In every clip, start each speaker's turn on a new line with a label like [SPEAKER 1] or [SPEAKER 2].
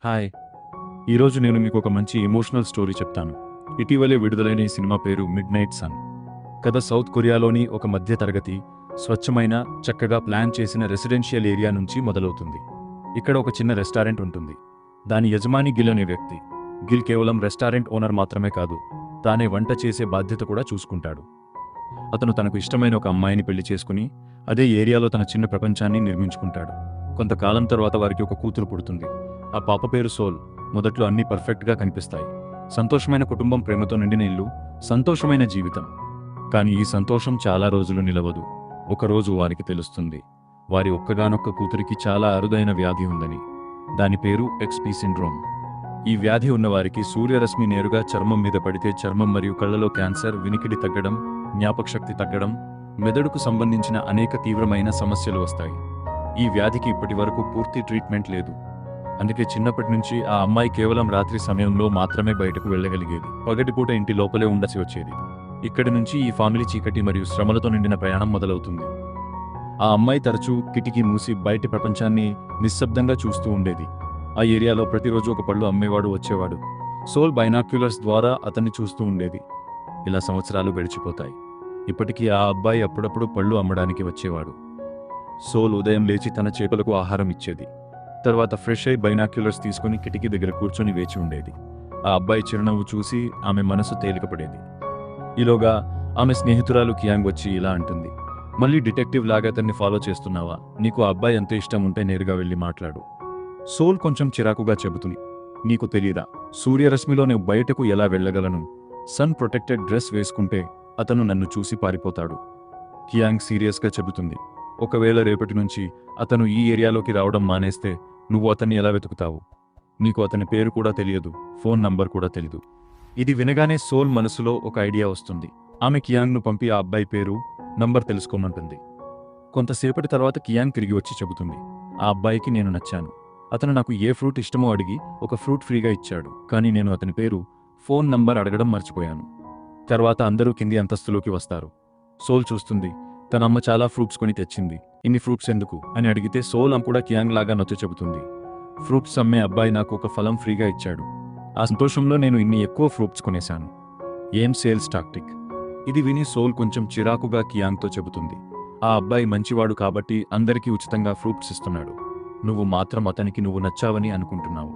[SPEAKER 1] Hi. ఈరోజు నేను మీకు ఒక మంచి ఎమోషనల్ స్టోరీ చెప్తాను. ఇటీవలే విడుదలైన ఈ సినిమా పేరు మిడ్ నైట్ సన్. కథ సౌత్ కొరియాలోని ఒక మధ్య తరగతి, స్వచ్ఛమైన, చక్కగా ప్లాన్ చేసిన రెసిడెన్షియల్ ఏరియా నుంచి మొదలవుతుంది. ఇక్కడ ఒక చిన్న రెస్టారెంట్ ఉంటుంది. దాని యజమాని గిల్ అనే వ్యక్తి. గిల్ కేవలం రెస్టారెంట్ ఓనర్ మాత్రమే కాదు, తానే వంట చేసే బాధ్యత కూడా చూసుకుంటాడు. అతను తనకు ఇష్టమైన ఒక అమ్మాయిని పెళ్లి చేసుకుని అదే ఏరియాలో తన చిన్న ప్రపంచాన్ని నిర్మించుకుంటాడు. కొంతకాలం తర్వాత వారికి ఒక కూతురు పుడుతుంది. ఆ పాప పేరు సోల్. మొదట్లో అన్నీ పర్ఫెక్ట్గా కనిపిస్తాయి. సంతోషమైన కుటుంబం, ప్రేమతో నిండిన ఇల్లు, సంతోషమైన జీవితం. కానీ ఈ సంతోషం చాలా రోజులు నిలవదు. ఒకరోజు వారికి తెలుస్తుంది, వారి ఒక్కగానొక్క కూతురికి చాలా అరుదైన వ్యాధి ఉందని. దాని పేరు ఎక్స్పీ సిండ్రోమ్. ఈ వ్యాధి ఉన్నవారికి సూర్యరశ్మి నేరుగా చర్మం మీద పడితే చర్మం మరియు కళ్లలో క్యాన్సర్, వినికిడి తగ్గడం, జ్ఞాపకశక్తి తగ్గడం, మెదడుకు సంబంధించిన అనేక తీవ్రమైన సమస్యలు వస్తాయి. ఈ వ్యాధికి ఇప్పటి వరకు పూర్తి ట్రీట్మెంట్ లేదు. అందుకే చిన్నప్పటి నుంచి ఆ అమ్మాయి కేవలం రాత్రి సమయంలో మాత్రమే బయటకు వెళ్ళగలిగేది. పగటిపూట ఇంటి లోపలే ఉండసి వచ్చేది. ఇక్కడి నుంచి ఈ ఫ్యామిలీ చీకటి మరియు శ్రమలతో నిండిన ప్రయాణం మొదలవుతుంది. ఆ అమ్మాయి తరచూ కిటికీ మూసి బయటి ప్రపంచాన్ని నిశ్శబ్దంగా చూస్తూ ఉండేది. ఆ ఏరియాలో ప్రతిరోజు ఒక పళ్ళు అమ్మేవాడు వచ్చేవాడు. సోల్ బైనాక్యులర్స్ ద్వారా అతన్ని చూస్తూ ఉండేది. ఇలా సంవత్సరాలు గడిచిపోతాయి. ఇప్పటికీ ఆ అబ్బాయి అప్పుడప్పుడు పళ్ళు అమ్మడానికి వచ్చేవాడు. సోల్ ఉదయం లేచి తన చేపలకు ఆహారం ఇచ్చేది. తర్వాత ఫ్రెష్ అయి బైనాక్యులర్స్ తీసుకుని కిటికీ దగ్గర కూర్చొని వేచి ఉండేది. ఆ అబ్బాయి చిరునవ్వు చూసి ఆమె మనసు తేలికపడేది. ఈలోగా ఆమె స్నేహితురాలు కియాంగ్ వచ్చి ఇలా అంటుంది, మళ్ళీ డిటెక్టివ్ లాగా అతన్ని ఫాలో చేస్తున్నావా? నీకు ఆ అబ్బాయి ఎంత ఇష్టం ఉంటే నేరుగా వెళ్ళి మాట్లాడు. సోల్ కొంచెం చిరాకుగా చెబుతుంది, నీకు తెలీదా, సూర్యరశ్మిలో నేను బయటకు ఎలా వెళ్ళగలను? సన్ ప్రొటెక్టెడ్ డ్రెస్ వేసుకుంటే అతను నన్ను చూసి పారిపోతాడు. కియాంగ్ సీరియస్గా చెబుతుంది, ఒకవేళ రేపటి నుంచి అతను ఈ ఏరియాలోకి రావడం మానేస్తే నువ్వు అతన్ని ఎలా వెతుకుతావు? నీకు అతని పేరు కూడా తెలియదు, ఫోన్ నంబర్ కూడా తెలీదు. ఇది వినగానే సోల్ మనసులో ఒక ఐడియా వస్తుంది. ఆమె కియాంగ్ను పంపి ఆ అబ్బాయి పేరు, నంబర్ తెలుసుకోమంటుంది. కొంతసేపటి తర్వాత కియాంగ్ తిరిగి వచ్చి చెబుతుంది, ఆ అబ్బాయికి నేను నచ్చాను. అతను నాకు ఏ ఫ్రూట్ ఇష్టమో అడిగి ఒక ఫ్రూట్ ఫ్రీగా ఇచ్చాడు. కానీ నేను అతని పేరు, ఫోన్ నంబర్ అడగడం మర్చిపోయాను. తర్వాత అందరూ కింది అంతస్తులోకి వస్తారు. సోల్ చూస్తుంది, తన అమ్మ చాలా ఫ్రూట్స్ కొని తెచ్చింది. ఇన్ని ఫ్రూట్స్ ఎందుకు అని అడిగితే సోల్ కూడా కియాంగ్ లాగా నచ్చ చెబుతుంది, ఫ్రూట్స్ అమ్మే అబ్బాయి నాకు ఒక ఫలం ఫ్రీగా ఇచ్చాడు. ఆ సంతోషంలో నేను ఇన్ని ఎక్కువ ఫ్రూట్స్ కొనేశాను. ఏం సేల్స్ టాక్టిక్! ఇది విని సోల్ కొంచెం చిరాకుగా కియాంగ్తో చెబుతుంది, ఆ అబ్బాయి మంచివాడు కాబట్టి అందరికీ ఉచితంగా ఫ్రూట్స్ ఇస్తున్నాడు. నువ్వు మాత్రం అతనికి నువ్వు నచ్చావని అనుకుంటున్నావు.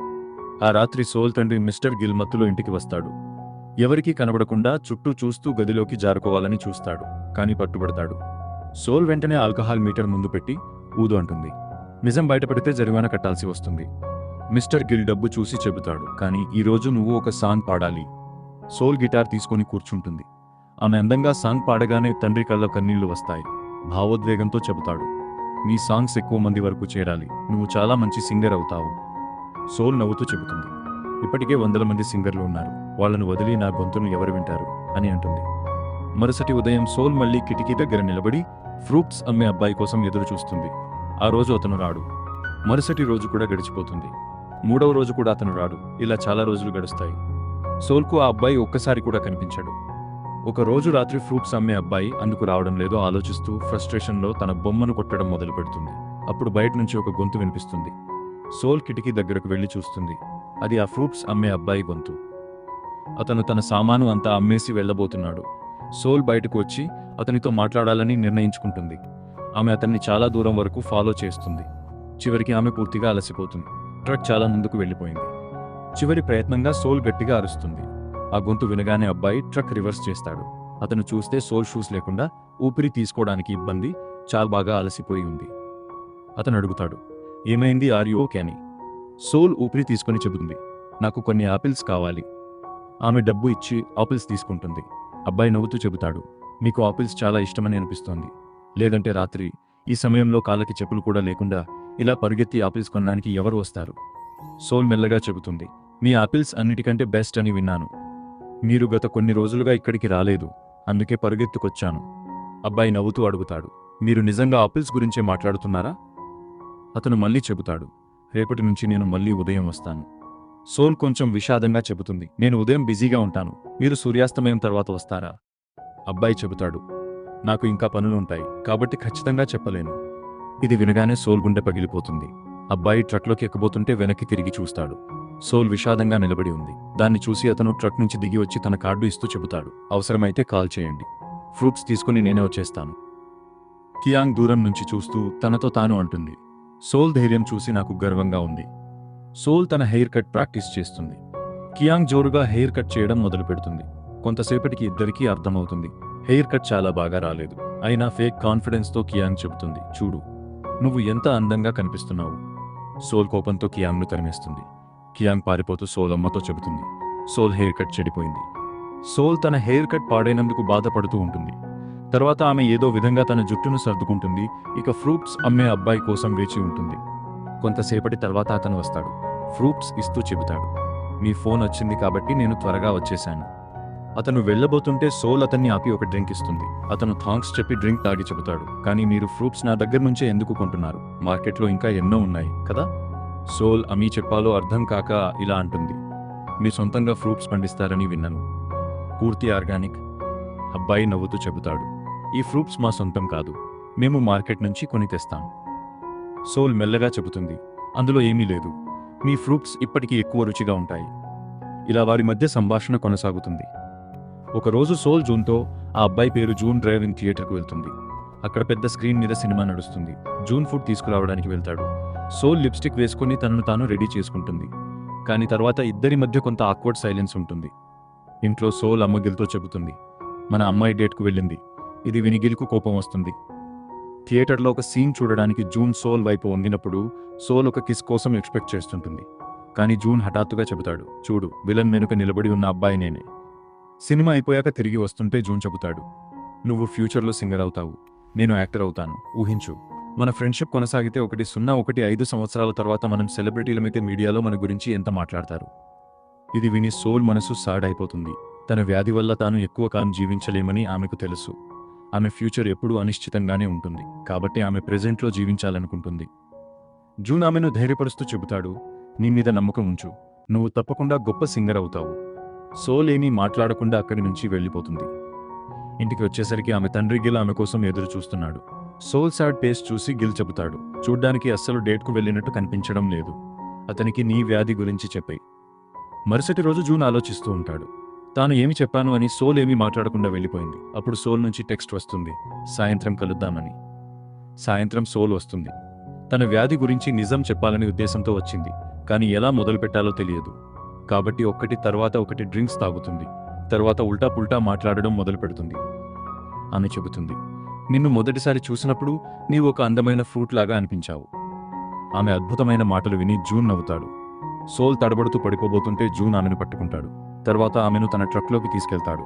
[SPEAKER 1] ఆ రాత్రి సోల్ తండ్రి మిస్టర్ గిల్ మత్తులో ఇంటికి వస్తాడు. ఎవరికీ కనబడకుండా చుట్టూ చూస్తూ గదిలోకి జారుకోవాలని చూస్తాడు, కానీ పట్టుబడతాడు. సోల్ వెంటనే ఆల్కహాల్ మీటర్ ముందు పెట్టి ఊదు అంటుంది. నిజం బయటపడితే జరిమానా కట్టాల్సి వస్తుంది. మిస్టర్ గిల్ డబ్బు చూసి చెబుతాడు, కానీ ఈరోజు నువ్వు ఒక సాంగ్ పాడాలి. సోల్ గిటార్ తీసుకొని కూర్చుంటుంది. ఆమె అందంగా సాంగ్ పాడగానే తండ్రి కళ్ళ కన్నీళ్లు వస్తాయి. భావోద్వేగంతో చెబుతాడు, నీ సాంగ్స్ ఎక్కువ మంది వరకు చేరాలి, నువ్వు చాలా మంచి సింగర్ అవుతావు. సోల్ నవ్వుతూ చెబుతుంది, ఇప్పటికే 100 మంది సింగర్లు ఉన్నారు, వాళ్లను వదిలి నా గొంతును ఎవరు వింటారు అని అంటుంది. మరుసటి ఉదయం సోల్ మళ్లీ కిటికీ దగ్గర నిలబడి ఫ్రూట్స్ అమ్మే అబ్బాయి కోసం ఎదురు చూస్తుంది. ఆ రోజు అతను రాడు. మరుసటి రోజు కూడా గడిచిపోతుంది. 3వ రోజు కూడా అతను రాడు. ఇలా చాలా రోజులు గడుస్తాయి. సోల్కు ఆ అబ్బాయి ఒక్కసారి కూడా కనిపించాడు. ఒక రోజు రాత్రి ఫ్రూట్స్ అమ్మే అబ్బాయి అందుకు రావడం లేదో ఆలోచిస్తూ ఫ్రస్ట్రేషన్లో తన బొమ్మను కొట్టడం మొదలు పెడుతుంది. అప్పుడు బయట నుంచి ఒక గొంతు వినిపిస్తుంది. సోల్ కిటికీ దగ్గరకు వెళ్లి చూస్తుంది. అది ఆ ఫ్రూట్స్ అమ్మే అబ్బాయి గొంతు. అతను తన సామాను అంతా అమ్మేసి వెళ్లబోతున్నాడు. సోల్ బయటకు వచ్చి అతనితో మాట్లాడాలని నిర్ణయించుకుంటుంది. ఆమె అతన్ని చాలా దూరం వరకు ఫాలో చేస్తుంది. చివరికి ఆమె పూర్తిగా అలసిపోతుంది. ట్రక్ చాలా ముందుకు వెళ్ళిపోయింది. చివరి ప్రయత్నంగా సోల్ గట్టిగా అరుస్తుంది. ఆ గొంతు వినగానే అబ్బాయి ట్రక్ రివర్స్ చేస్తాడు. అతను చూస్తే సోల్ షూస్ లేకుండా, ఊపిరి తీసుకోవడానికి ఇబ్బంది, చాలా బాగా అలసిపోయి ఉంది. అతను అడుగుతాడు, ఏమైంది, ఆర్ యు ఓకే అని. సోల్ ఊపిరి తీసుకొని చెబుతుంది, నాకు కొన్ని ఆపిల్స్ కావాలి. ఆమె డబ్బు ఇచ్చి ఆపిల్స్ తీసుకుంటుంది. అబ్బాయి నవ్వుతూ చెబుతాడు, మీకు ఆపిల్స్ చాలా ఇష్టమని అనిపిస్తోంది. లేదంటే రాత్రి ఈ సమయంలో కాళ్ళకి చెప్పులు కూడా లేకుండా ఇలా పరుగెత్తి ఆపిల్స్ కొనడానికి ఎవరు వస్తారు? సోల్ మెల్లగా చెబుతుంది, మీ ఆపిల్స్ అన్నిటికంటే బెస్ట్ అని విన్నాను. మీరు గత కొన్ని రోజులుగా ఇక్కడికి రాలేదు, అందుకే పరుగెత్తుకొచ్చాను. అబ్బాయి నవ్వుతూ అడుగుతాడు, మీరు నిజంగా ఆపిల్స్ గురించే మాట్లాడుతున్నారా? అతను మళ్ళీ చెబుతాడు, రేపటి నుంచి నేను మళ్ళీ ఉదయం వస్తాను. సోల్ కొంచెం విషాదంగా చెబుతుంది, నేను ఉదయం బిజీగా ఉంటాను, మీరు సూర్యాస్తమయం తర్వాత వస్తారా? అబ్బాయి చెబుతాడు, నాకు ఇంకా పనులుంటాయి కాబట్టి ఖచ్చితంగా చెప్పలేను. ఇది వినగానే సోల్ గుండె పగిలిపోతుంది. అబ్బాయి ట్రక్లోకి ఎక్కబోతుంటే వెనక్కి తిరిగి చూస్తాడు. సోల్ విషాదంగా నిలబడి ఉంది. దాన్ని చూసి అతను ట్రక్ నుంచి దిగి వచ్చి తన కార్డు ఇస్తూ చెబుతాడు, అవసరమైతే కాల్ చేయండి, ఫ్రూట్స్ తీసుకుని నేనే వచ్చేస్తాను. కియాంగ్ దూరం నుంచి చూస్తూ తనతో తాను అంటుంది. సోల్ ధైర్యం చూసి నాకు గర్వంగా ఉంది. సోల్ తన హెయిర్ కట్ ప్రాక్టీస్ చేస్తుంది. కియాంగ్ జోరుగా హెయిర్ కట్ చేయడం మొదలు పెడుతుంది. కొంతసేపటికి ఇద్దరికీ అర్థమవుతుంది, హెయిర్ కట్ చాలా బాగా రాలేదు. అయినా ఫేక్ కాన్ఫిడెన్స్తో కియాంగ్ చెబుతుంది, చూడు నువ్వు ఎంత అందంగా కనిపిస్తున్నావు. సోల్ కోపంతో కియాంగ్ను తరిమేస్తుంది. కియాంగ్ పారిపోతూ సోల్ అమ్మతో చెబుతుంది, సోల్ హెయిర్ కట్ చెడిపోయింది. సోల్ తన హెయిర్ కట్ పాడైనందుకు బాధపడుతూ ఉంటుంది. తర్వాత ఆమె ఏదో విధంగా తన జుట్టును సర్దుకుంటుంది. ఇక ఫ్రూట్స్ అమ్మే అబ్బాయి కోసం వేచి ఉంటుంది. కొంతసేపటి తర్వాత అతను వస్తాడు. ఫ్రూట్స్ ఇస్తూ చెబుతాడు, మీ ఫోన్ వచ్చింది కాబట్టి నేను త్వరగా వచ్చేశాను. అతను వెళ్ళబోతుంటే సోల్ అతన్ని ఆపి ఒక డ్రింక్ ఇస్తుంది. అతను థాంక్స్ చెప్పి డ్రింక్ తాగి చెబుతాడు, కానీ మీరు ఫ్రూట్స్ నా దగ్గర నుంచే ఎందుకు కొంటున్నారు? మార్కెట్లో ఇంకా ఎన్నో ఉన్నాయి కదా. సోల్ అమీ చెప్పాలో అర్థం కాక ఇలా అంటుంది, మీ సొంతంగా ఫ్రూట్స్ పండిస్తారని విన్నాను, పూర్తి ఆర్గానిక్. అబ్బాయి నవ్వుతూ చెబుతాడు, ఈ ఫ్రూట్స్ మా సొంతం కాదు, మేము మార్కెట్ నుంచి కొని తెస్తాం. సోల్ మెల్లగా చెబుతుంది, అందులో ఏమీ లేదు, మీ ఫ్రూట్స్ ఇప్పటికీ ఎక్కువ రుచిగా ఉంటాయి. ఇలా వారి మధ్య సంభాషణ కొనసాగుతుంది. ఒకరోజు సోల్ జూన్తో, ఆ అబ్బాయి పేరు జూన్, డ్రైవింగ్ థియేటర్కు వెళ్తుంది. అక్కడ పెద్ద స్క్రీన్ మీద సినిమా నడుస్తుంది. జూన్ ఫుడ్ తీసుకురావడానికి వెళ్తాడు. సోల్ లిప్స్టిక్ వేసుకుని తనను తాను రెడీ చేసుకుంటుంది. కానీ తర్వాత ఇద్దరి మధ్య కొంత ఆక్వర్డ్ సైలెన్స్ ఉంటుంది. ఇంట్లో సోల్ అమ్మ గిల్తో చెబుతుంది, మన అమ్మాయి డేట్కు వెళ్ళింది. ఇది విని గిల్కు కోపం వస్తుంది. థియేటర్లో ఒక సీన్ చూడడానికి జూన్ సోల్ వైపు వంగినప్పుడు సోల్ ఒక కిస్ కోసం ఎక్స్పెక్ట్ చేస్తుంటుంది. కానీ జూన్ హఠాత్తుగా చెబుతాడు, చూడు విలన్ వెనుక నిలబడి ఉన్న అబ్బాయి నేనే. సినిమా అయిపోయాక తిరిగి వస్తుంటే జూన్ చెబుతాడు, నువ్వు ఫ్యూచర్లో సింగర్ అవుతావు, నేను యాక్టర్ అవుతాను, ఊహించు. మన ఫ్రెండ్షిప్ కొనసాగితే 1-0-1-5 సంవత్సరాల తర్వాత మనం సెలబ్రిటీలమైతే మీడియాలో మన గురించి ఎంత మాట్లాడతారు. ఇది విని సోల్ మనసు సాడ్ అయిపోతుంది. తన వ్యాధి వల్ల తాను ఎక్కువ కాలం జీవించలేమని ఆమెకు తెలుసు. ఆమె ఫ్యూచర్ ఎప్పుడూ అనిశ్చితంగానే ఉంటుంది, కాబట్టి ఆమె ప్రెజెంట్లో జీవించాలనుకుంటుంది. జూన్ ఆమెను ధైర్యపరుస్తూ చెబుతాడు, నీ మీద నమ్మకం ఉంచు, నువ్వు తప్పకుండా గొప్ప సింగర్ అవుతావు. సోల్ ఏమీ మాట్లాడకుండా అక్కడి నుంచి వెళ్ళిపోతుంది. ఇంటికి వచ్చేసరికి ఆమె తండ్రి గిల్ ఆమె కోసం ఎదురు చూస్తున్నాడు. సోల్ సాడ్ ఫేస్ చూసి గిల్ చెబుతాడు, చూడ్డానికి అస్సలు డేట్కు వెళ్ళినట్టు కనిపించడం లేదు, అతనికి నీ వ్యాధి గురించి చెప్పాయి. మరుసటి రోజు జూన్ ఆలోచిస్తూ ఉంటాడు, తాను ఏమి చెప్పాను అని. సోల్ ఏమీ మాట్లాడకుండా వెళ్ళిపోయింది. అప్పుడు సోల్ నుంచి టెక్స్ట్ వస్తుంది, సాయంత్రం కలుద్దామని. సాయంత్రం సోల్ వస్తుంది. తన వ్యాధి గురించి నిజం చెప్పాలనే ఉద్దేశంతో వచ్చింది, కానీ ఎలా మొదలు పెట్టాలో తెలియదు. కాబట్టి ఒకటి తర్వాత ఒకటి డ్రింక్స్ తాగుతుంది. తర్వాత ఉల్టా పుల్టా మాట్లాడడం మొదలు పెడుతుంది. ఆమె చెబుతుంది, నిన్ను మొదటిసారి చూసినప్పుడు నీవు ఒక అందమైన ఫ్రూట్ లాగా అనిపించావు. ఆమె అద్భుతమైన మాటలు విని జూన్ నవ్వుతాడు. సోల్ తడబడుతూ పడిపోబోతుంటే జూన్ ఆమెను పట్టుకుంటాడు. తర్వాత ఆమెను తన ట్రక్లోకి తీసుకెళ్తాడు.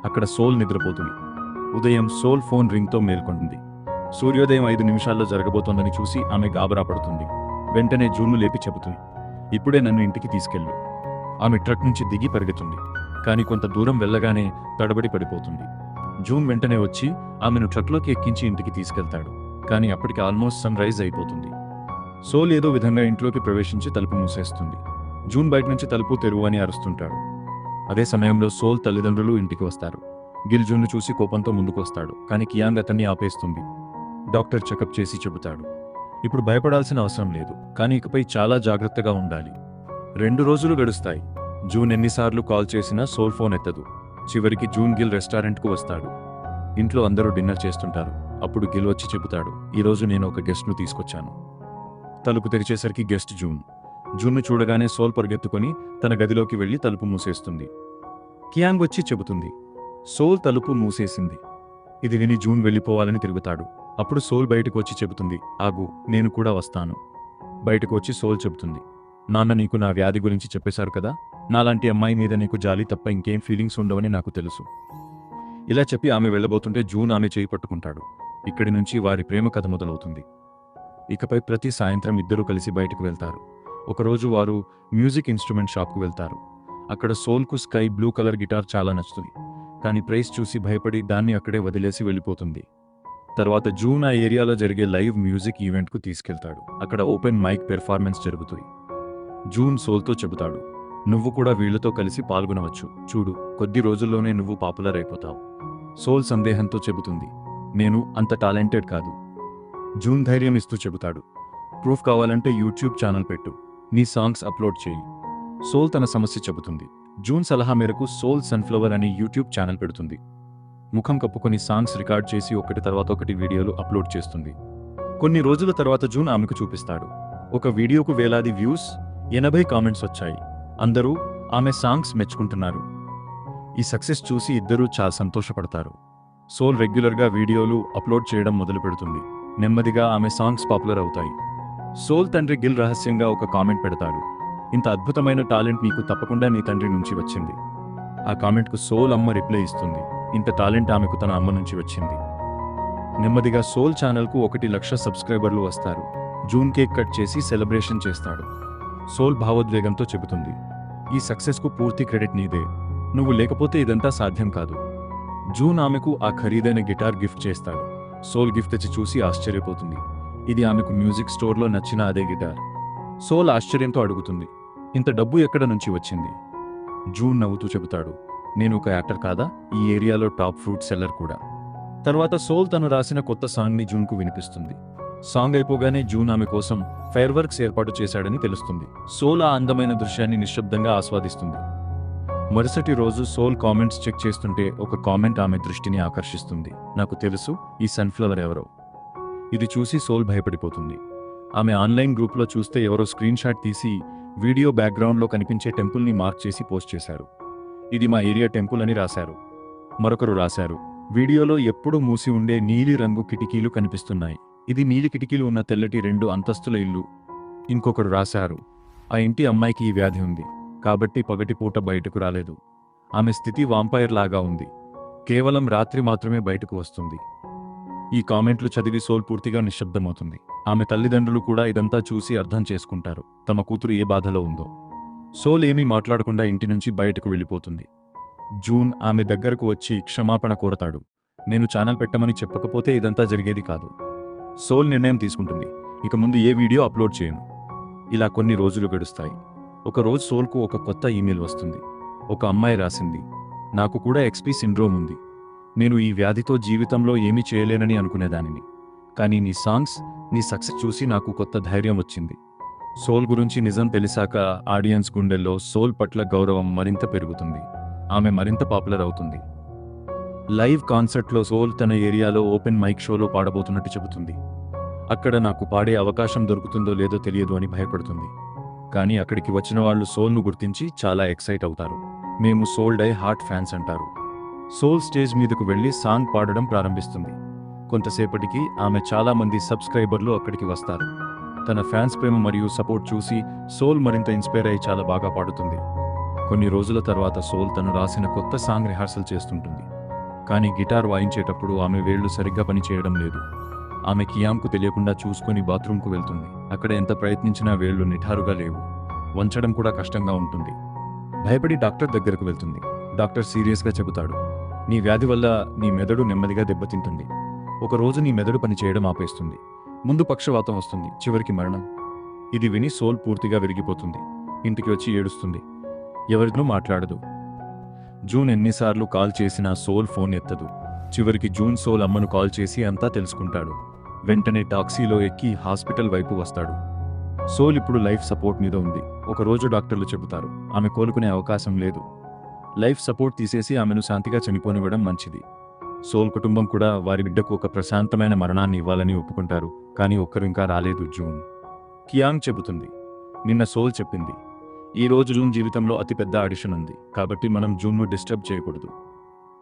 [SPEAKER 1] అక్కడ సోల్ నిద్రపోతుంది. ఉదయం సోల్ ఫోన్ రింగ్తో మేల్కొంటుంది. సూర్యోదయం 5 నిమిషాల్లో జరగబోతోందని చూసి ఆమె గాబరా పడుతుంది. వెంటనే జూన్ను లేపి చెబుతుంది, ఇప్పుడే నన్ను ఇంటికి తీసుకెళ్ళు. ఆమె ట్రక్ నుంచి దిగి పరిగెత్తుంది. కానీ కొంత దూరం వెళ్ళగానే తడబడి పడిపోతుంది. జూన్ వెంటనే వచ్చి ఆమెను ట్రక్లోకి ఎక్కించి ఇంటికి తీసుకెళ్తాడు. కానీ అప్పటికి ఆల్మోస్ట్ సన్ రైజ్ అయిపోతుంది. సోల్ ఏదో విధంగా ఇంట్లోకి ప్రవేశించి తలుపు మూసేస్తుంది. జూన్ బయట నుంచి తలుపు తెరువు అని అరుస్తుంటాడు. అదే సమయంలో సోల్ తల్లిదండ్రులు ఇంటికి వస్తారు. గిల్ జూన్ను చూసి కోపంతో ముందుకొస్తాడు. కానీ కియాంగ్ అతన్ని ఆపేస్తుంది. డాక్టర్ చెకప్ చేసి చెబుతాడు, ఇప్పుడు భయపడాల్సిన అవసరం లేదు, కానీ ఇకపై చాలా జాగ్రత్తగా ఉండాలి. 2 రోజులు గడుస్తాయి. జూన్ ఎన్నిసార్లు కాల్ చేసినా సోల్ ఫోన్ ఎత్తదు. చివరికి జూన్ గిల్ రెస్టారెంట్కు వస్తాడు. ఇంట్లో అందరూ డిన్నర్ చేస్తుంటారు. అప్పుడు గిల్ వచ్చి చెబుతాడు, ఈరోజు నేను ఒక గెస్ట్ను తీసుకొచ్చాను. తలుపు తెరిచేసరికి గెస్ట్ జూన్. జూన్ను చూడగానే సోల్ పరిగెత్తుకొని తన గదిలోకి వెళ్లి తలుపు మూసేస్తుంది. కియాంగ్ వచ్చి చెబుతుంది, సోల్ తలుపు మూసేసింది. ఇది విని జూన్ వెళ్ళిపోవాలని తిరుగుతాడు. అప్పుడు సోల్ బయటకు వచ్చి చెబుతుంది, ఆగు, నేను కూడా వస్తాను. బయటకు వచ్చి సోల్ చెబుతుంది, నాన్న నీకు నా వ్యాధి గురించి చెప్పేశారు కదా, నాలాంటి అమ్మాయి మీద నీకు జాలి తప్ప ఇంకేం ఫీలింగ్స్ ఉండవని నాకు తెలుసు. ఇలా చెప్పి ఆమె వెళ్ళబోతుంటే జూన్ ఆమె చేయి పట్టుకుంటాడు. ఇక్కడి నుంచి వారి ప్రేమ కథ మొదలవుతుంది. ఇకపై ప్రతి సాయంత్రం ఇద్దరూ కలిసి బయటకు వెళ్తారు. ఒకరోజు వారు మ్యూజిక్ ఇన్స్ట్రుమెంట్ షాప్కు వెళ్తారు. అక్కడ సోల్కు స్కై బ్లూ కలర్ గిటార్ చాలా నచ్చుతుంది. కానీ ప్రైస్ చూసి భయపడి దాన్ని అక్కడే వదిలేసి వెళ్ళిపోతుంది. తర్వాత జూన్ ఆ ఏరియాలో జరిగే లైవ్ మ్యూజిక్ ఈవెంట్కు తీసుకెళ్తాడు. అక్కడ ఓపెన్ మైక్ పెర్ఫార్మెన్స్ జరుగుతుంది. జూన్ సోల్తో చెబుతాడు, నువ్వు కూడా వీళ్లతో కలిసి పాల్గొనవచ్చు, చూడు కొద్ది రోజుల్లోనే నువ్వు పాపులర్ అయిపోతావు. సోల్ సందేహంతో చెబుతుంది, నేను అంత టాలెంటెడ్ కాదు. జూన్ ధైర్యం ఇస్తూ చెబుతాడు, ప్రూఫ్ కావాలంటే యూట్యూబ్ ఛానల్ పెట్టు, నీ సాంగ్స్ అప్లోడ్ చేయి. సోల్ తన సమస్య చెబుతుంది. జూన్ సలహా మేరకు సోల్ సన్ఫ్లవర్ అనే యూట్యూబ్ ఛానల్ పెడుతుంది. ముఖం కప్పుకొని సాంగ్స్ రికార్డ్ చేసి ఒకటి తర్వాత ఒకటి వీడియోలు అప్లోడ్ చేస్తుంది. కొన్ని రోజుల తర్వాత జూన్ ఆమెకు చూపిస్తాడు. ఒక వీడియోకు వేలాది వ్యూస్, 80 కామెంట్స్ వచ్చాయి. అందరూ ఆమె సాంగ్స్ మెచ్చుకుంటున్నారు. ఈ సక్సెస్ చూసి ఇద్దరూ చాలా సంతోషపడతారు. సోల్ రెగ్యులర్గా వీడియోలు అప్లోడ్ చేయడం మొదలు పెడుతుంది. నెమ్మదిగా ఆమె సాంగ్స్ పాపులర్ అవుతాయి. సోల్ తండ్రి గిల్ రహస్యంగా ఒక కామెంట్ పెడతాడు. ఇంత అద్భుతమైన టాలెంట్ నీకు తప్పకుండా నీ తండ్రి నుంచి వచ్చింది. ఆ కామెంట్కు సోల్ అమ్మ రిప్లై ఇస్తుంది. ఇంత టాలెంట్ ఆమెకు తన అమ్మ నుంచి వచ్చింది. నెమ్మదిగా సోల్ ఛానల్కు 1,00,000 సబ్స్క్రైబర్లు వస్తారు. జూన్ కేక్ కట్ చేసి సెలబ్రేషన్ చేస్తాడు. సోల్ భావోద్వేగంతో చెబుతుంది, ఈ సక్సెస్కు పూర్తి క్రెడిట్ నీదే. నువ్వు లేకపోతే ఇదంతా సాధ్యం కాదు. జూన్ ఆమెకు ఆ ఖరీదైన గిటార్ గిఫ్ట్ చేస్తాడు. సోల్ గిఫ్ట్ తెచ్చి చూసి ఆశ్చర్యపోతుంది. ఇది ఆమెకు మ్యూజిక్ స్టోర్లో నచ్చిన అదే గిటార్. సోల్ ఆశ్చర్యంతో అడుగుతుంది, ఇంత డబ్బు ఎక్కడ నుంచి వచ్చింది? జూన్ నవ్వుతూ చెబుతాడు, నేను ఒక యాక్టర్ కాదా, ఈ ఏరియాలో టాప్ ఫ్రూట్ సెల్లర్ కూడా. తర్వాత సోల్ తను రాసిన కొత్త సాంగ్ని జూన్కు వినిపిస్తుంది. సాంగ్ అయిపోగానే జూన్ ఆమె కోసం ఫైర్ వర్క్స్ ఏర్పాటు చేశాడని తెలుస్తుంది. సోల్ ఆ అందమైన దృశ్యాన్ని నిశ్శబ్దంగా ఆస్వాదిస్తుంది. మరుసటి రోజు సోల్ కామెంట్స్ చెక్ చేస్తుంటే ఒక కామెంట్ ఆమె దృష్టిని ఆకర్షిస్తుంది. నాకు తెలుసు ఈ సన్ఫ్లవర్ ఎవరో. ఇది చూసి సోల్ భయపడిపోతుంది. ఆమె ఆన్లైన్ గ్రూప్లో చూస్తే ఎవరో స్క్రీన్ షాట్ తీసి వీడియో బ్యాక్గ్రౌండ్లో కనిపించే టెంపుల్ని మార్క్ చేసి పోస్ట్ చేశారు. ఇది మా ఏరియా టెంపుల్ అని రాశారు. మరొకరు రాశారు, వీడియోలో ఎప్పుడూ మూసి ఉండే నీలి రంగు కిటికీలు కనిపిస్తున్నాయి. ఇది నీలి కిటికీలు ఉన్న తెల్లటి 2 అంతస్తుల ఇల్లు. ఇంకొకరు రాశారు, ఆ ఇంటి అమ్మాయికి ఈ వ్యాధి ఉంది కాబట్టి పగటిపూట బయటకు రాలేదు. ఆమె స్థితి వాంపైర్ లాగా ఉంది. కేవలం రాత్రి మాత్రమే బయటకు వస్తుంది. ఈ కామెంట్లు చదివి సోల్ పూర్తిగా నిశ్శబ్దమవుతుంది. ఆమె తల్లిదండ్రులు కూడా ఇదంతా చూసి అర్థం చేసుకుంటారు, తమ కూతురు ఏ బాధలో ఉందో. సోల్ ఏమీ మాట్లాడకుండా ఇంటి నుంచి బయటకు వెళ్ళిపోతుంది. జూన్ ఆమె దగ్గరకు వచ్చి క్షమాపణ కోరతాడు. నేను ఛానల్ పెట్టమని చెప్పకపోతే ఇదంతా జరిగేది కాదు. సోల్ నిర్ణయం తీసుకుంటుంది, ఇక ముందు ఏ వీడియో అప్లోడ్ చేయను. ఇలా కొన్ని రోజులు గడుస్తాయి. ఒకరోజు సోల్కు ఒక కొత్త ఈమెయిల్ వస్తుంది. ఒక అమ్మాయి రాసింది, నాకు కూడా ఎక్స్పీ సిండ్రోమ్ ఉంది. నేను ఈ వ్యాధితో జీవితంలో ఏమీ చేయలేనని అనుకునేదానిని. కానీ నీ సాంగ్స్, నీ సక్సెస్ చూసి నాకు కొత్త ధైర్యం వచ్చింది. సోల్ గురించి నిజం తెలిసాక ఆడియన్స్ గుండెల్లో సోల్ పట్ల గౌరవం మరింత పెరుగుతుంది. ఆమె మరింత పాపులర్ అవుతుంది. లైవ్ కాన్సర్ట్లో సోల్ తన ఏరియాలో ఓపెన్ మైక్ షోలో పాడబోతున్నట్టు చెబుతుంది. అక్కడ నాకు పాడే అవకాశం దొరుకుతుందో లేదో తెలియదు అని భయపడుతుంది. కానీ అక్కడికి వచ్చిన వాళ్ళు సోల్ను గుర్తించి చాలా ఎక్సైట్ అవుతారు. మేము సోల్ డై హార్ట్ ఫ్యాన్స్ అంటారు. సోల్ స్టేజ్ మీదకు వెళ్లి సాంగ్ పాడడం ప్రారంభిస్తుంది. కొంతసేపటికి ఆమె చాలా మంది సబ్స్క్రైబర్లు అక్కడికి వస్తారు. తన ఫ్యాన్స్ ప్రేమ మరియు సపోర్ట్ చూసి సోల్ మరింత ఇన్స్పైర్ అయి చాలా బాగా పాడుతుంది. కొన్ని రోజుల తర్వాత సోల్ తను రాసిన కొత్త సాంగ్ రిహార్సల్ చేస్తుంటుంది. కానీ గిటార్ వాయించేటప్పుడు ఆమె వేళ్లు సరిగ్గా పనిచేయడం లేదు. ఆమె కియాంకు తెలియకుండా చూసుకొని బాత్రూంకు వెళ్తుంది. అక్కడ ఎంత ప్రయత్నించినా వేళ్లు నిఠారుగా లేవు. వంచడం కూడా కష్టంగా ఉంటుంది. భయపడి డాక్టర్ దగ్గరకు వెళ్తుంది. డాక్టర్ సీరియస్గా చెబుతాడు, నీ వ్యాధి వల్ల నీ మెదడు నెమ్మదిగా దెబ్బతింటుంది. ఒకరోజు నీ మెదడు పనిచేయడం ఆపేస్తుంది. ముందు పక్షవాతం వస్తుంది, చివరికి మరణం. ఇది విని సోల్ పూర్తిగా విరిగిపోతుంది. ఇంటికి వచ్చి ఏడుస్తుంది. ఎవరితో మాట్లాడదు. జూన్ ఎన్నిసార్లు కాల్ చేసినా సోల్ ఫోన్ ఎత్తదు. చివరికి జూన్ సోల్ అమ్మను కాల్ చేసి అంతా తెలుసుకుంటాడు. వెంటనే టాక్సీలో ఎక్కి హాస్పిటల్ వైపు వస్తాడు. సోల్ ఇప్పుడు లైఫ్ సపోర్ట్ మీద ఉంది. ఒకరోజు డాక్టర్లు చెబుతారు, ఆమె కోలుకునే అవకాశం లేదు. లైఫ్ సపోర్ట్ తీసేసి ఆమెను శాంతిగా చనిపోనివ్వడం మంచిది. సోల్ కుటుంబం కూడా వారి బిడ్డకు ఒక ప్రశాంతమైన మరణాన్ని ఇవ్వాలని ఒప్పుకుంటారు. కానీ ఒక్కరు ఇంకా రాలేదు. జూన్ కియాంగ్ చెబుతుంది, నిన్న సోల్ చెప్పింది, ఈ రోజు జూన్ జీవితంలో అతిపెద్ద ఆడిషన్ ఉంది, కాబట్టి మనం జూన్ను డిస్టర్బ్ చేయకూడదు.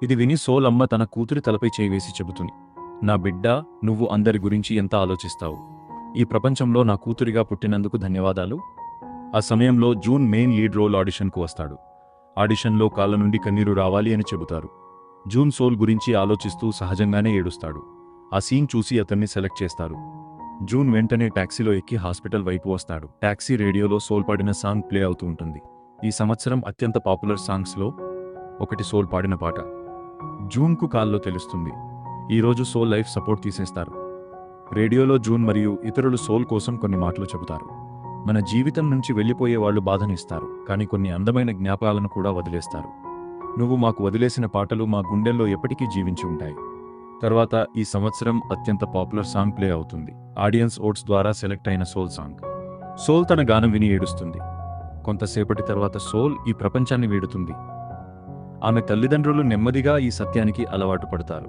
[SPEAKER 1] ఇది విని సోల్ అమ్మ తన కూతురి తలపై చేయి వేసి చెబుతుంది, నా బిడ్డ, నువ్వు అందరి గురించి ఎంత ఆలోచిస్తావు. ఈ ప్రపంచంలో నా కూతురిగా పుట్టినందుకు ధన్యవాదాలు. ఆ సమయంలో జూన్ మెయిన్ లీడ్ రోల్ ఆడిషన్కు వస్తాడు. ఆడిషన్లో కాళ్ళ నుండి కన్నీరు రావాలి అని చెబుతారు. జూన్ సోల్ గురించి ఆలోచిస్తూ సహజంగానే ఏడుస్తాడు. ఆ సీన్ చూసి అతన్ని సెలెక్ట్ చేస్తారు. జూన్ వెంటనే టాక్సీలో ఎక్కి హాస్పిటల్ వైపు వస్తాడు. టాక్సీ రేడియోలో సోల్ పాడిన సాంగ్ ప్లే అవుతూ ఉంటుంది. ఈ సంవత్సరం అత్యంత పాపులర్ సాంగ్స్లో ఒకటి సోల్ పాడిన పాట. జూన్కు కాల్లో తెలుస్తుంది, ఈరోజు సోల్ లైఫ్ సపోర్ట్ తీసేస్తారు. రేడియోలో జూన్ మరియు ఇతరులు సోల్ కోసం కొన్ని మాటలు చెబుతారు. మన జీవితం నుంచి వెళ్ళిపోయే వాళ్ళు బాధనిస్తారు, కానీ కొన్ని అందమైన జ్ఞాపకాలను కూడా వదిలేస్తారు. నువ్వు మాకు వదిలేసిన పాటలు మా గుండెల్లో ఎప్పటికీ జీవించి ఉంటాయి. తర్వాత ఈ సంవత్సరం అత్యంత పాపులర్ సాంగ్ ప్లే అవుతుంది. ఆడియన్స్ ఓట్స్ ద్వారా సెలెక్ట్ అయిన సోల్ సాంగ్. సోల్ తన గానం విని ఏడుస్తుంది. కొంతసేపటి తర్వాత సోల్ ఈ ప్రపంచాన్ని వీడుతుంది. ఆమె తల్లిదండ్రులు నెమ్మదిగా ఈ సత్యానికి అలవాటు పడతారు.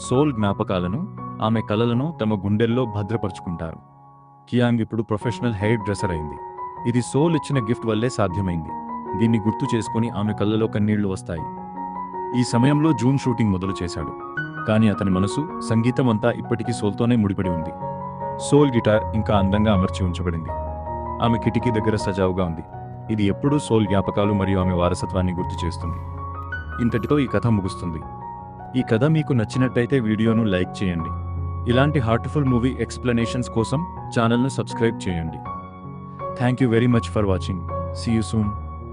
[SPEAKER 1] సోల్ జ్ఞాపకాలను, ఆమె కలలను తమ గుండెల్లో భద్రపరుచుకుంటారు. కియాంగ్ ఇప్పుడు ప్రొఫెషనల్ హెయిర్ డ్రెస్సర్ అయింది. ఇది సోల్ ఇచ్చిన గిఫ్ట్ వల్లే సాధ్యమైంది. దీన్ని గుర్తు చేసుకుని ఆమె కళ్ళలో కన్నీళ్లు వస్తాయి. ఈ సమయంలో జూన్ షూటింగ్ మొదలు చేశాడు. కానీ అతని మనసు, సంగీతం అంతా ఇప్పటికీ సోల్తోనే ముడిపడి ఉంది. సోల్ గిటార్ ఇంకా అందంగా అమర్చి ఉంచబడింది. ఆమె కిటికీ దగ్గర సజావుగా ఉంది. ఇది ఎప్పుడూ సోల్ జ్ఞాపకాలు మరియు ఆమె వారసత్వాన్ని గుర్తు చేస్తుంది. ఇంతటితో ఈ కథ ముగుస్తుంది. ఈ కథ మీకు నచ్చినట్టయితే వీడియోను లైక్ చేయండి. ఇలాంటి హార్ట్ఫుల్ మూవీ ఎక్స్ప్లెనేషన్స్ కోసం ఛానల్ను సబ్స్క్రైబ్ చేయండి. Thank you very much for watching. See you soon.